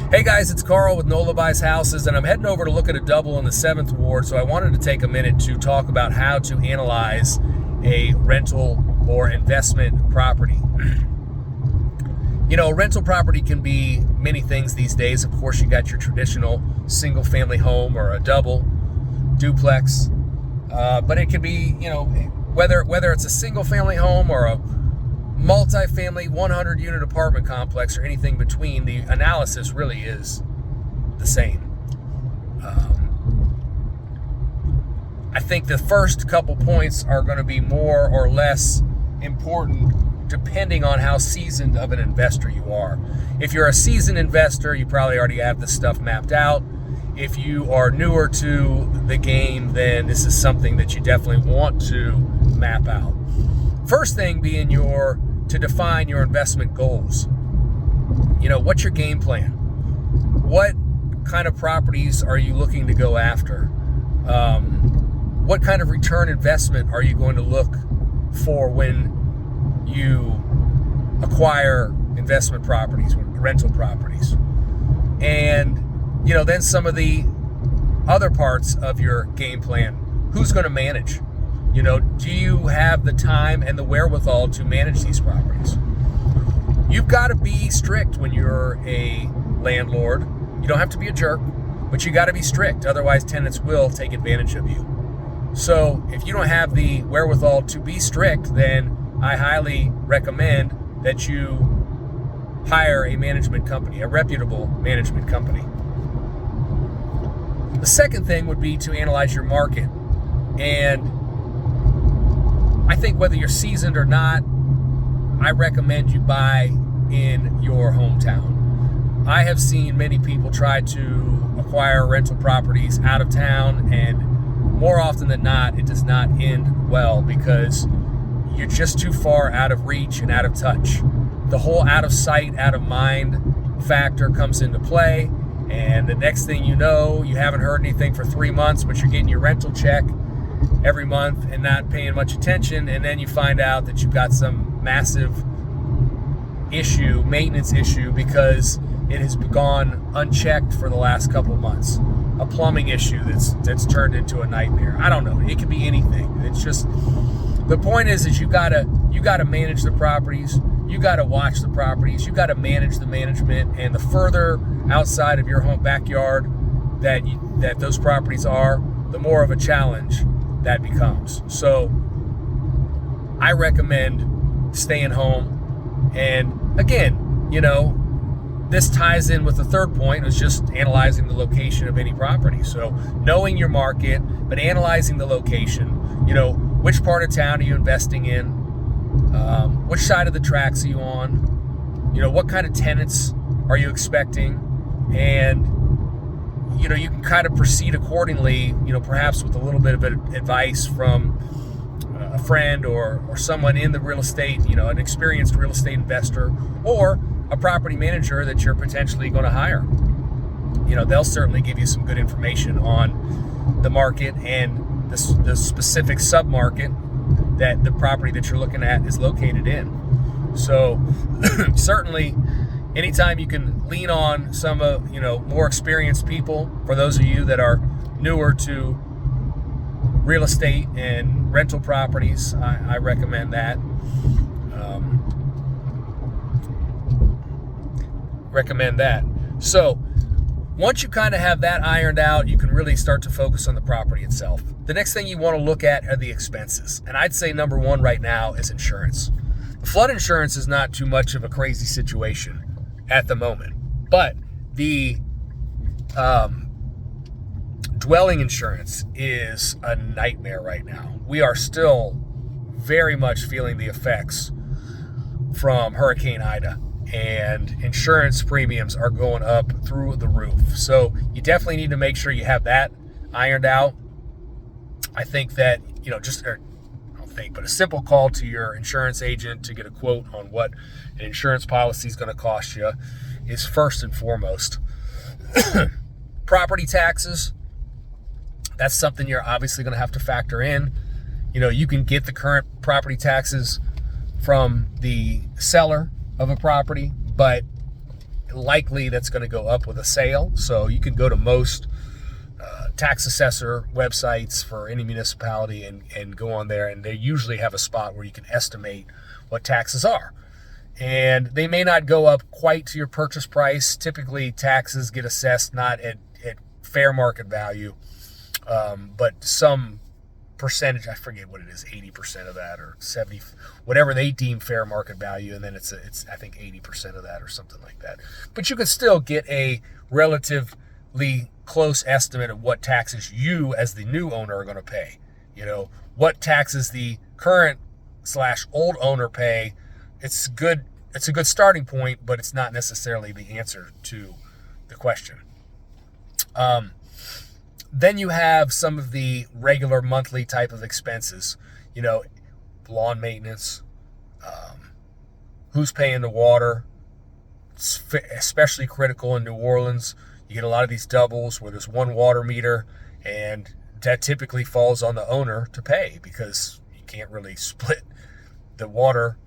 Hey guys, it's Carl with NOLA Buys Houses, and I'm heading over to look at a double in the 7th Ward, so I wanted to take a minute to talk about how to analyze a rental or investment property. You know, rental property can be many things these days. Of course, you got your traditional single-family home or a double, duplex, but it can be, you know, whether it's a single-family home or a multi-family 100-unit apartment complex or anything between, the analysis really is the same. I think the first couple points are going to be more or less important depending on how seasoned of an investor you are. If you're a seasoned investor, you probably already have this stuff mapped out. If you are newer to the game, then this is something that you definitely want to map out. First thing being to define your investment goals. You know, what's your game plan? What kind of properties are you looking to go after? What kind of return investment are you going to look for when you acquire investment properties, rental properties? And, you know, then some of the other parts of your game plan. Who's going to manage? You know, do you have the time and the wherewithal to manage these properties? You've got to be strict when you're a landlord. You don't have to be a jerk, but you got to be strict. Otherwise, tenants will take advantage of you. So if you don't have the wherewithal to be strict, then I highly recommend that you hire a management company, a reputable management company. The second thing would be to analyze your market. And I think whether you're seasoned or not, I recommend you buy in your hometown. I have seen many people try to acquire rental properties out of town, and more often than not, it does not end well because you're just too far out of reach and out of touch. The whole out of sight, out of mind factor comes into play, and the next thing you know, you haven't heard anything for 3 months, but you're getting your rental check every month and not paying much attention, and then you find out that you've got some massive issue, maintenance issue, because it has gone unchecked for the last couple of months. A plumbing issue that's turned into a nightmare. I don't know. It could be anything. It's just, the point is you gotta manage the properties. You gotta watch the properties. You gotta manage the management. And the further outside of your home backyard that those properties are, the more of a challenge that becomes. So I recommend staying home. And again, you know, this ties in with the third point, is just analyzing the location of any property. So knowing your market, but analyzing the location. You know, which part of town are you investing in? Which side of the tracks are you on? You know, what kind of tenants are you expecting? And, you know, you can kind of proceed accordingly, you know, perhaps with a little bit of advice from a friend or someone in the real estate, you know, an experienced real estate investor, or a property manager that you're potentially going to hire. You know, they'll certainly give you some good information on the market and the specific sub-market that the property that you're looking at is located in. So certainly anytime you can lean on some you know, more experienced people, for those of you that are newer to real estate and rental properties, I recommend that. So once you kind of have that ironed out, you can really start to focus on the property itself. The next thing you want to look at are the expenses. And I'd say number one right now is insurance. Flood insurance is not too much of a crazy situation at the moment, but the dwelling insurance is a nightmare right now. We are still very much feeling the effects from Hurricane Ida, and insurance premiums are going up through the roof. So you definitely need to make sure you have that ironed out. I think that, you know, but a simple call to your insurance agent to get a quote on what an insurance policy is going to cost you is first and foremost. Property taxes, that's something you're obviously going to have to factor in. You know, you can get the current property taxes from the seller of a property, but likely that's going to go up with a sale. So you can go to most tax assessor websites for any municipality and go on there, and they usually have a spot where you can estimate what taxes are. And they may not go up quite to your purchase price. Typically, taxes get assessed not at fair market value, but some percentage, I forget what it is, 80% of that or 70, whatever they deem fair market value, and then it's I think 80% of that or something like that. But you can still get a relatively close estimate of what taxes you as the new owner are going to pay. What taxes the current / old owner pay. It's good. It's a good starting point, but it's not necessarily the answer to the question. Then you have some of the regular monthly type of expenses, lawn maintenance, who's paying the water. It's especially critical in New Orleans. You get a lot of these doubles where there's one water meter, and that typically falls on the owner to pay because you can't really split the water,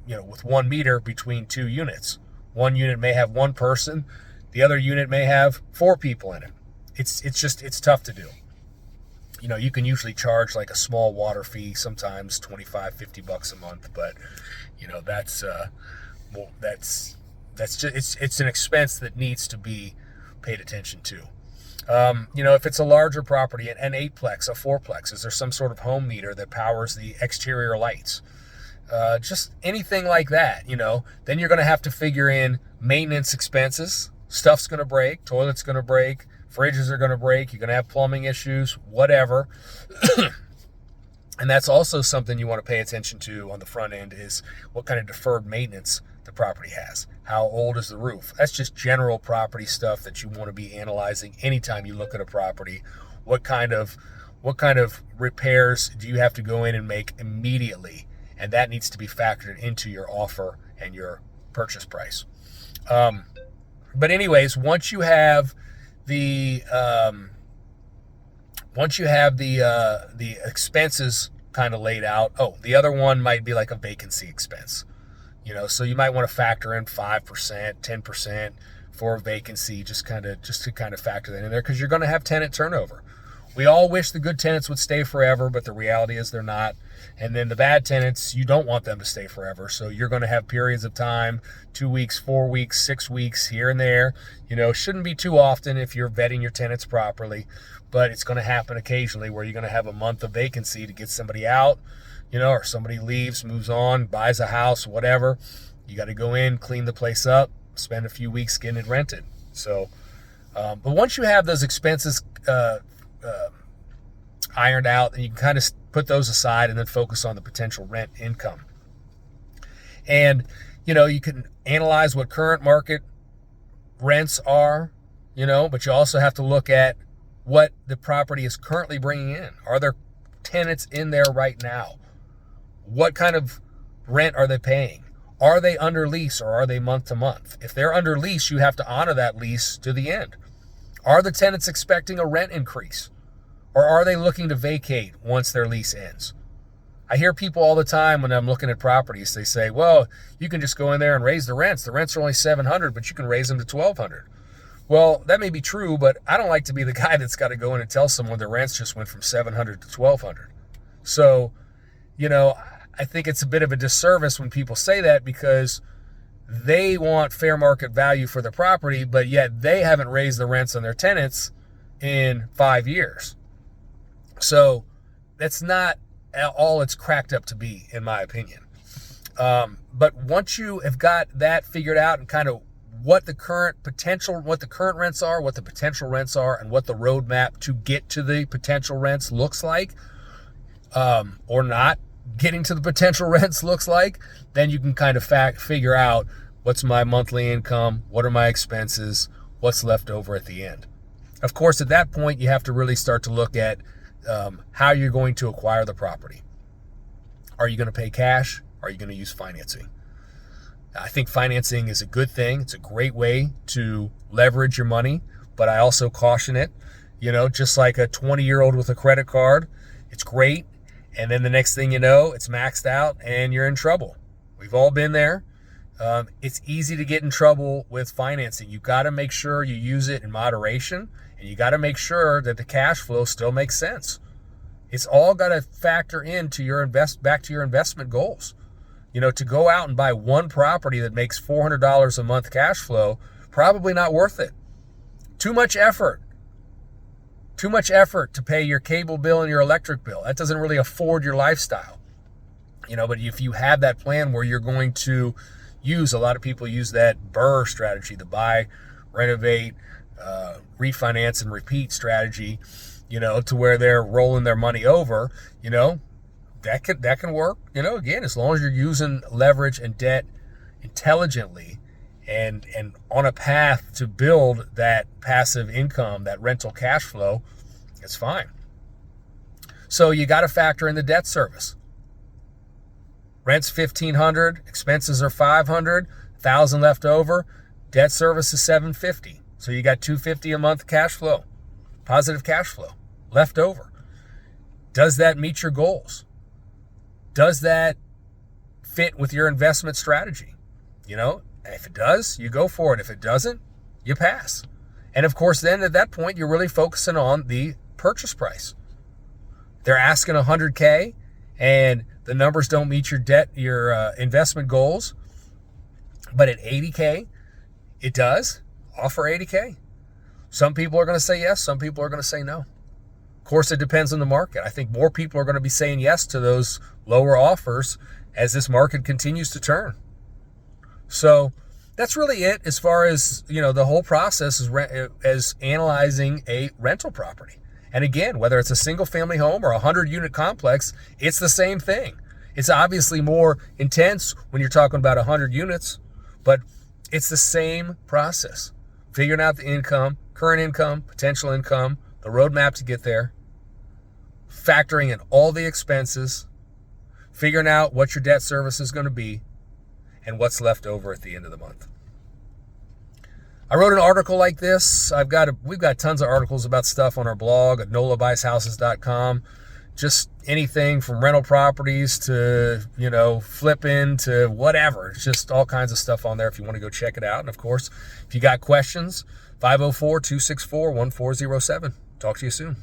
with one meter between two units. One unit may have one person, the other unit may have 4 people in it. It's tough to do. You can usually charge like a small water fee, sometimes $25-50 a month, but that's just it's an expense that needs to be paid attention to. If it's a larger property, an 8-plex, a 4-plex, is there some sort of home meter that powers the exterior lights? Just anything like that, then you're going to have to figure in maintenance expenses. Stuff's going to break, toilet's going to break, fridges are going to break, you're going to have plumbing issues, whatever. And that's also something you want to pay attention to on the front end, is what kind of deferred maintenance the property has. How old is the roof? That's just general property stuff that you want to be analyzing anytime you look at a property. What kind of repairs do you have to go in and make immediately? And that needs to be factored into your offer and your purchase price. But anyways, once you have the expenses kind of laid out, the other one might be like a vacancy expense. So you might want to factor in 5%, 10% for a vacancy, just to kind of factor that in there, because you're going to have tenant turnover. We all wish the good tenants would stay forever, but the reality is they're not. And then the bad tenants, you don't want them to stay forever. So you're going to have periods of time, 2 weeks, 4 weeks, 6 weeks here and there. Shouldn't be too often if you're vetting your tenants properly, but it's going to happen occasionally where you're going to have a month of vacancy to get somebody out, or somebody leaves, moves on, buys a house, whatever. You got to go in, clean the place up, spend a few weeks getting it rented. So, but once you have those expenses ironed out, and you can kind of put those aside and then focus on the potential rent income. And, you can analyze what current market rents are, but you also have to look at what the property is currently bringing in. Are there tenants in there right now? What kind of rent are they paying? Are they under lease or are they month to month? If they're under lease, you have to honor that lease to the end. Are the tenants expecting a rent increase? Or are they looking to vacate once their lease ends? I hear people all the time when I'm looking at properties, they say, well, you can just go in there and raise the rents. The rents are only $700, but you can raise them to $1,200. Well, that may be true, but I don't like to be the guy that's got to go in and tell someone the rents just went from $700 to $1,200. So, I think it's a bit of a disservice when people say that, because they want fair market value for the property, but yet they haven't raised the rents on their tenants in 5 years. So that's not all it's cracked up to be, in my opinion. But once you have got that figured out and kind of what the current rents are, what the potential rents are, and what the roadmap to get to the potential rents looks like, or not getting to the potential rents looks like, then you can kind of figure out what's my monthly income, what are my expenses, what's left over at the end. Of course, at that point, you have to really start to look at how you're going to acquire the property. Are you going to pay cash? Are you going to use financing? I think financing is a good thing. It's a great way to leverage your money, but I also caution it. Just like a 20-year-old with a credit card, it's great. And then the next thing you know, it's maxed out and you're in trouble. We've all been there. It's easy to get in trouble with financing. You got to make sure you use it in moderation, and you got to make sure that the cash flow still makes sense. It's all got to factor into your back to your investment goals. To go out and buy one property that makes $400 a month cash flow, probably not worth it. Too much effort. Too much effort to pay your cable bill and your electric bill. That doesn't really afford your lifestyle. But if you have that plan where you're going to use, a lot of people use that BRRRR strategy, the buy, renovate, refinance, and repeat strategy, to where they're rolling their money over, that can work, again, as long as you're using leverage and debt intelligently and on a path to build that passive income, that rental cash flow, it's fine. So you got to factor in the debt service. Rent's $1,500, expenses are $500, $1,000 left over, debt service is $750. So you got $250 a month cash flow, positive cash flow left over. Does that meet your goals? Does that fit with your investment strategy? If it does, you go for it. If it doesn't, you pass. And of course, then at that point, you're really focusing on the purchase price. They're asking $100K and the numbers don't meet your investment goals. But at $80K, it does. Offer $80K. Some people are going to say yes. Some people are going to say no. Of course, it depends on the market. I think more people are going to be saying yes to those lower offers as this market continues to turn. So that's really it as far as, the whole process as analyzing a rental property. And again, whether it's a single family home or a 100-unit complex, it's the same thing. It's obviously more intense when you're talking about 100 units, but it's the same process. Figuring out the income, current income, potential income, the roadmap to get there, factoring in all the expenses, figuring out what your debt service is going to be, and what's left over at the end of the month. I wrote an article like this. We've got tons of articles about stuff on our blog at NOLABuysHouses.com. Just anything from rental properties to, flipping to whatever. It's just all kinds of stuff on there if you want to go check it out. And of course, if you got questions, 504-264-1407. Talk to you soon.